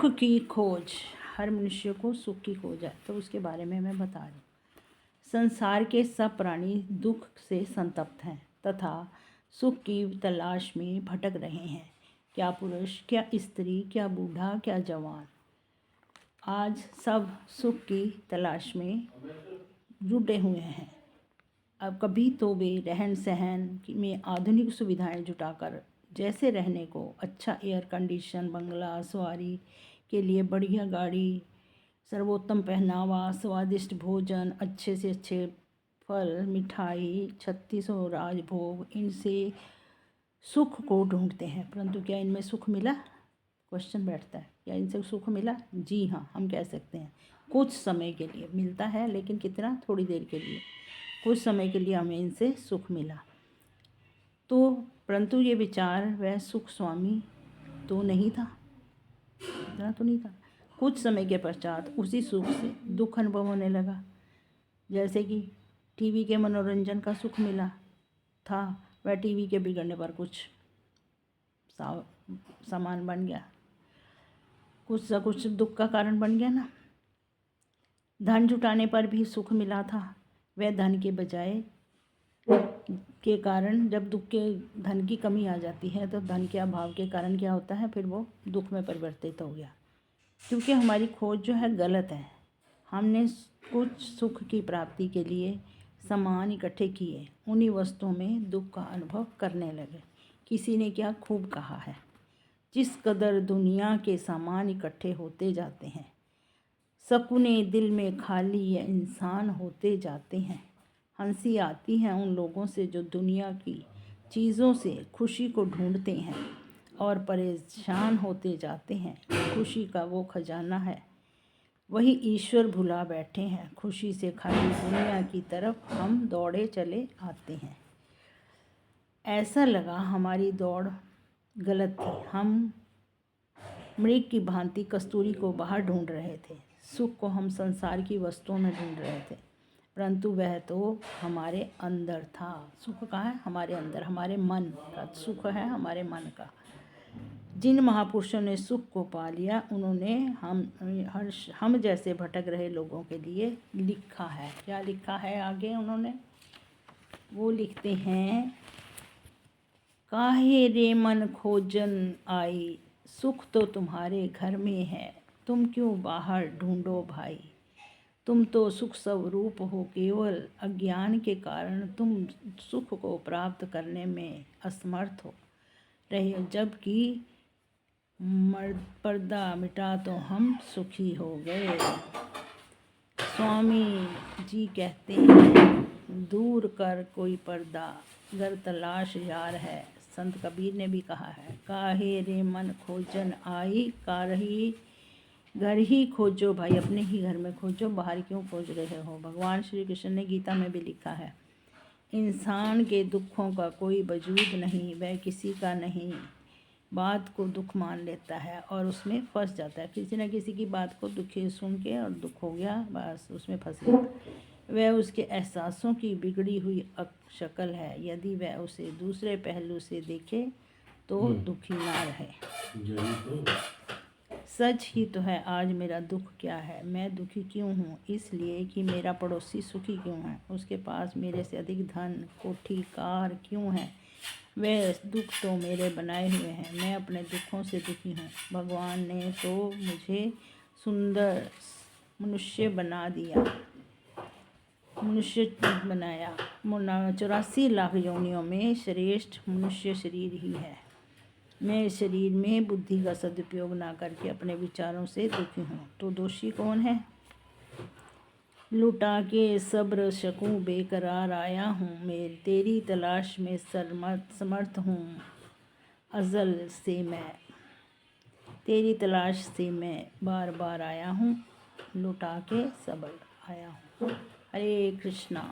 सुख की खोज, हर मनुष्य को सुख की खोज है, तो उसके बारे में मैं बता रही हूँ। संसार के सब प्राणी दुख से संतप्त हैं तथा सुख की तलाश में भटक रहे हैं। क्या पुरुष, क्या स्त्री, क्या बूढ़ा, क्या जवान, आज सब सुख की तलाश में जुटे हुए हैं। अब कभी तो वे रहन सहन में आधुनिक सुविधाएं जुटाकर, जैसे रहने को अच्छा एयर कंडीशन बंगला, सवारी के लिए बढ़िया गाड़ी, सर्वोत्तम पहनावा, स्वादिष्ट भोजन, अच्छे से अच्छे फल, मिठाई, 3600 राजभोग, इनसे सुख को ढूंढते हैं। परंतु क्या इनमें सुख मिला? क्वेश्चन बैठता है, क्या इनसे सुख मिला? जी हाँ, हम कह सकते हैं कुछ समय के लिए मिलता है, लेकिन कितना? थोड़ी देर के लिए, कुछ समय के लिए हमें इनसे सुख मिला। तो परंतु ये विचार वह सुख स्वामी तो नहीं था, इतना तो नहीं था। कुछ समय के पश्चात उसी सुख से दुख अनुभव होने लगा। जैसे कि टीवी के मनोरंजन का सुख मिला था, वह टीवी के बिगड़ने पर कुछ सामान बन गया, कुछ न कुछ दुख का कारण बन गया ना। धन जुटाने पर भी सुख मिला था, वह धन के बजाय के कारण जब दुख के धन की कमी आ जाती है, तो धन के अभाव के कारण क्या होता है, फिर वो दुख में परिवर्तित हो गया। क्योंकि हमारी खोज जो है गलत है। हमने कुछ सुख की प्राप्ति के लिए सामान इकट्ठे किए, उन्हीं वस्तुओं में दुख का अनुभव करने लगे। किसी ने क्या खूब कहा है, जिस कदर दुनिया के सामान इकट्ठे होते जाते हैं, सकुने दिल में खाली ये इंसान होते जाते हैं। हंसी आती है उन लोगों से जो दुनिया की चीज़ों से खुशी को ढूंढते हैं और परेशान होते जाते हैं। खुशी का वो खजाना है, वही ईश्वर भुला बैठे हैं। खुशी से खाली दुनिया की तरफ हम दौड़े चले आते हैं। ऐसा लगा हमारी दौड़ गलत थी। हम मृग की भांति कस्तूरी को बाहर ढूंढ रहे थे। सुख को हम संसार की वस्तुओं में ढूंढ रहे थे, परंतु वह तो हमारे अंदर था। सुख कहाँ है? हमारे अंदर, हमारे मन का सुख है, हमारे मन का। जिन महापुरुषों ने सुख को पा लिया, उन्होंने हम जैसे भटक रहे लोगों के लिए लिखा है। क्या लिखा है आगे उन्होंने? वो लिखते हैं, काहे रे मन खोजन आई, सुख तो तुम्हारे घर में है, तुम क्यों बाहर ढूंढो भाई। तुम तो सुख स्वरूप हो, केवल अज्ञान के कारण तुम सुख को प्राप्त करने में असमर्थ हो रहे हो। जबकि पर्दा मिटा तो हम सुखी हो गए। स्वामी जी कहते हैं, दूर कर कोई पर्दा, गर तलाश यार है। संत कबीर ने भी कहा है, काहे रे मन खोजन आई, कारही घर ही खोजो भाई। अपने ही घर में खोजो, बाहर क्यों खोज रहे हो। भगवान श्री कृष्ण ने गीता में भी लिखा है, इंसान के दुखों का कोई वजूद नहीं, वह किसी का नहीं बात को दुख मान लेता है और उसमें फंस जाता है। किसी न किसी की बात को दुखी सुन के और दुख हो गया, बस उसमें फंस गया। वह उसके एहसासों की बिगड़ी हुई शक्ल है। यदि वह उसे दूसरे पहलू से देखे तो दुखी ना रहे। सच ही तो है, आज मेरा दुख क्या है, मैं दुखी क्यों हूँ? इसलिए कि मेरा पड़ोसी सुखी क्यों है, उसके पास मेरे से अधिक धन, कोठी, कार क्यों है। वे दुख तो मेरे बनाए हुए हैं, मैं अपने दुखों से दुखी हूँ। भगवान ने तो मुझे सुंदर मनुष्य बना दिया, मनुष्य बनाया। 84 लाख योनियों में श्रेष्ठ मनुष्य शरीर ही है। मैं इस शरीर में बुद्धि का सदुपयोग ना करके अपने विचारों से दुखी हूँ। तो दोषी कौन है? लुटा के सब्र शकूं बेकरार आया हूँ, मैं तेरी तलाश में समर्थ हूँ। अज़ल से मैं तेरी तलाश से मैं बार बार आया हूँ, लुटा के सब्र आया हूँ। हरे कृष्णा।